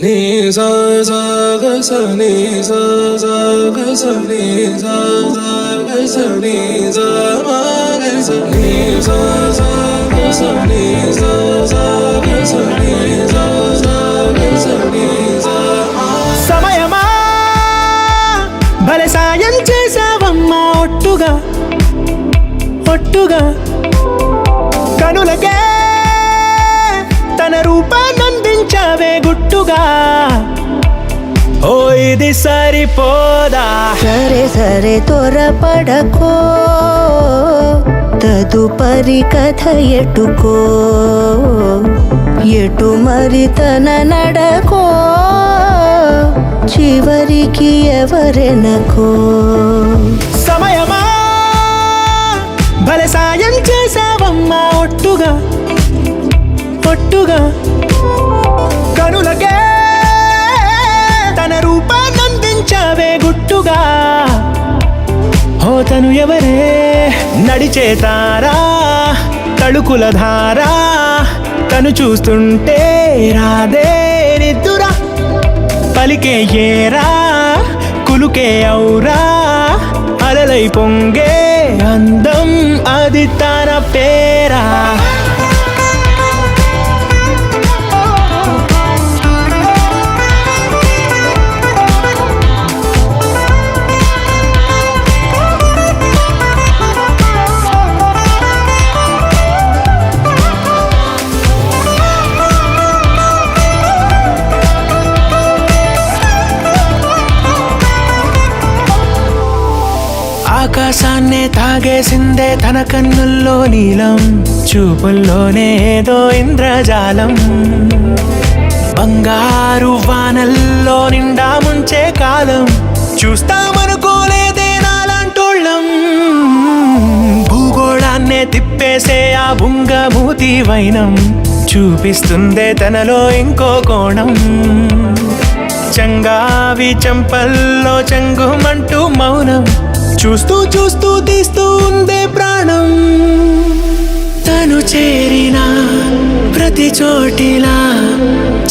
నీ సా సా గ స నీ సా సా గ స నీ సా సా గ స నీ సా మా గ స నీ సా సా గ స నీ సా సా గ స నీ సా సా గ స నీ సా మా. సమయమా భలే సాయం చేసావమ్మా ఒట్టుగా ఒట్టుగా కనులకే తన రూపాన్నందించావే గుట్టుగా. ఓ ఇది సరిపోదా, సరే సరే త్వరపడకో, తదుపరి కథ ఎటుకో, ఎటు మరి తన నడకో, చివరికి ఎవరెనకో. సమయమా భలే సాయం చేసావమ్మా ఒట్టుగా ఒట్టుగా కనులకే తన రూపాన్నందించావే గుట్టుగా. ఓ తను ఎవరే నడిచే తారా తళుకుల ధారా, తను చూస్తుంటే రాదే నిద్దురా, పలికే ఏరా కులుకే ఔరా, అలలై పొంగే అందం అది తన పేరా. ఆకాశాన్నే తాగేసిందే తన కన్నుల్లో నీలం, చూపుల్లోనే ఏదో ఇంద్రజాలం, బంగారు వానల్లో నిండా ముంచే కాలం, చూస్తామనుకోలేదే నాలాంటోళ్ళం. భూగోళాన్నే తిప్పేసే ఆ బుంగమూతి వైనం, చూపిస్తుందే తనలో ఇంకో కోణం, చంగావి చంపల్లో చంగుమంటూ మౌనం, చూస్తూ చూస్తూ తీస్తూ ఉందే ప్రాణం. తను చేరిన ప్రతి చోటిలా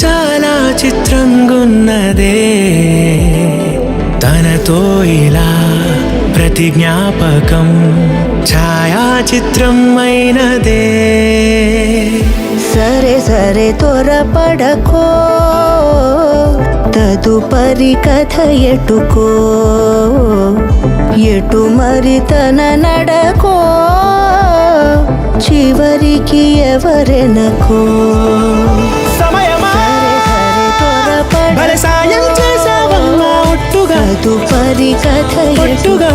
చాలా చిత్రంగున్నదే, తనతో ఇలా ప్రతి జ్ఞాపకం ఛాయాచిత్రం అయినదే. సరే సరే త్వరపడకో, తదుపరి కథ ఎటుకో, ఎటు మరి తన నడకో, చివరికి ఎవరెనకో. సమయమా భలే సాయం చేసావమ్మా ఒట్టుగా తదుపరి కథ ఎటుకో,